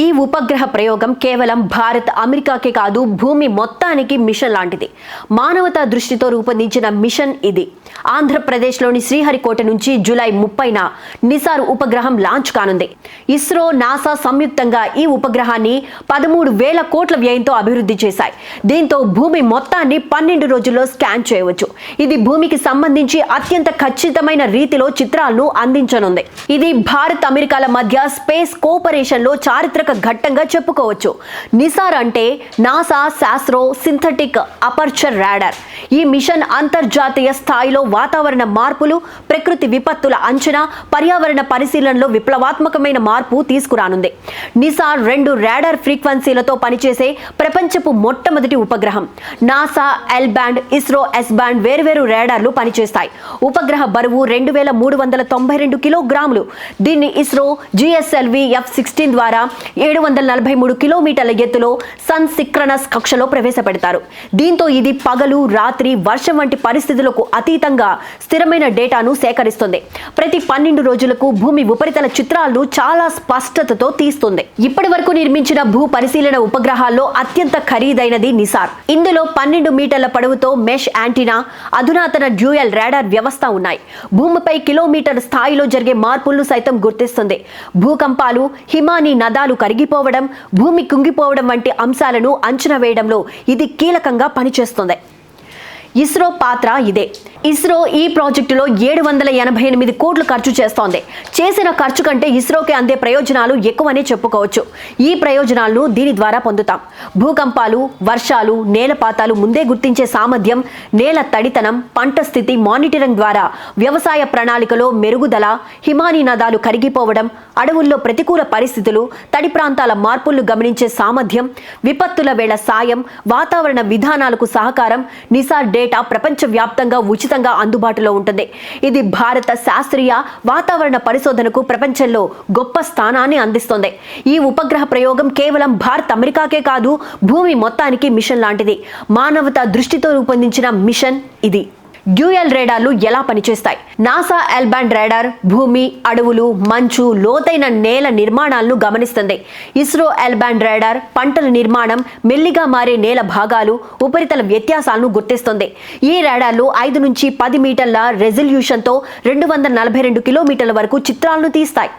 ఈ ఉపగ్రహ ప్రయోగం కేవలం భారత్ అమెరికాకే కాదు, భూమి మొత్తానికి మిషన్ లాంటిది. మానవతా దృష్టితో రూపొందించిన మిషన్ ఇది. ఆంధ్రప్రదేశ్లోని శ్రీహరికోట నుంచి జూలై 30న నిసార్ ఉపగ్రహం లాంచ్ కానుంది. ఇస్రో, నాసా సంయుక్తంగా ఈ ఉపగ్రహాన్ని 13,000 కోట్ల వ్యయంతో అభివృద్ధి చేశాయి. దీంతో భూమి మొత్తాన్ని 12 రోజుల్లో స్కాన్ చేయవచ్చు. ఇది భూమికి సంబంధించి అత్యంత ఖచ్చితమైన రీతిలో చిత్రాలను అందించనుంది. ఇది భారత్ అమెరికాల మధ్య స్పేస్ కోఆపరేషన్ లో చారిత్రక ఘట్టంగా చెప్పుకోవచ్చు. నిసార్ అంటే నాసా శాస్త్రో సింథటిక్ అపర్చర్ రాడార్. ఈ మిషన్ అంతర్జాతీయ స్థాయిలో వాతావరణ మార్పులు, ప్రకృతి విపత్తుల అంచనా, పర్యావరణ పరిశీలనలో విప్లవాత్మకమైన మార్పు తీసుకురానుంది. నిసార్ 2 రాడార్ ఫ్రీక్వెన్సీలతో పనిచేసే ప్రపంచపు మొట్టమొదటి ఉపగ్రహం. NASA L band, ISRO yes band వేర్వేరు రాడార్లు పనిచేస్తాయి. ఉపగ్రహ బరువు 2392 కిలోగ్రాములు. దీన్ని ఇస్రో జిఎస్ఎల్వి F-16 ద్వారా 743 కిలోమీటర్ల ఎత్తులో సన్ సిక్రనస్ కక్షలో ప్రవేశపెడతారు. దీంతో ఇది పగలు, రాత్రి, వర్షం వంటి పరిస్థితులకు అతీతంగా స్థిరమైన డేటాను సేకరిస్తుంది. ప్రతి 12 రోజులకు భూమి ఉపరితల చిత్రాలను చాలా స్పష్టతతో తీస్తుంది. ఇప్పటి వరకు నిర్మించిన భూ పరిశీలన ఉపగ్రహాల్లో అత్యంత ఖరీదైనది నిసార్. ఇందులో 12 మీటర్ల పొడవుతో మెష్ యాంటీనా, అధునాతన డ్యూయల్ రాడార్ వ్యవస్థ ఉన్నాయి. భూమిపై కిలోమీటర్ స్థాయిలో జరిగే మార్పులను సైతం గుర్తిస్తుంది. భూకంపాలు, హిమానీ నదాలు కరిగిపోవడం, భూమి కుంగిపోవడం వంటి అంశాలను అంచనా వేయడంలో ఇది కీలకంగా పనిచేస్తుంది. ఇస్రో పాత్ర ఇదే. ఇస్రో ఈ ప్రాజెక్టులో 788 కోట్లు ఖర్చు చేస్తోంది. చేసిన ఖర్చు కంటే ఇస్రోకి అందే ప్రయోజనాలు ఎక్కువనే చెప్పుకోవచ్చు. ఈ ప్రయోజనాలను దీని ద్వారా పొందుతాం. భూకంపాలు, వర్షాలు, నేలపాతాలు ముందే గుర్తించే సామర్థ్యం, నేల తడితనం, పంట స్థితి మానిటరింగ్ ద్వారా వ్యవసాయ ప్రణాళికలో మెరుగుదల, హిమానీ నదాలు కరిగిపోవడం, అడవుల్లో ప్రతికూల పరిస్థితులు, తడి ప్రాంతాల మార్పులను గమనించే సామర్థ్యం, విపత్తుల వేళ సాయం, వాతావరణ విధానాలకు సహకారం. నిసార్ డేటా ప్రపంచవ్యాప్తంగా ఉచితంగా అందుబాటులో ఉంటుంది. ఇది భారత శాస్త్రీయ వాతావరణ పరిశోధనకు ప్రపంచంలో గొప్ప స్థానాన్ని అందిస్తుంది. ఈ ఉపగ్రహ ప్రయోగం కేవలం భారత్ అమెరికాకే కాదు, భూమి మొత్తానికి మిషన్ లాంటిది. మానవతా దృష్టితో రూపొందించిన మిషన్ ఇది. డ్యూయల్ రాడార్లు ఎలా పనిచేస్తాయి? నాసా ఎల్ బ్యాండ్ రాడార్ భూమి, అడవులు, మంచు, లోతైన నేల నిర్మాణాలను గమనిస్తుంది. ఇస్రో ఎల్ బ్యాండ్ రాడార్ పంటల నిర్మాణం, మెల్లిగా మారే నేల భాగాలు, ఉపరితల వ్యత్యాసాలను గుర్తిస్తుంది. ఈ రాడార్లు 5 నుంచి 10 మీటర్ల రెజల్యూషన్తో 242 కిలోమీటర్ల వరకు చిత్రాలను తీస్తాయి.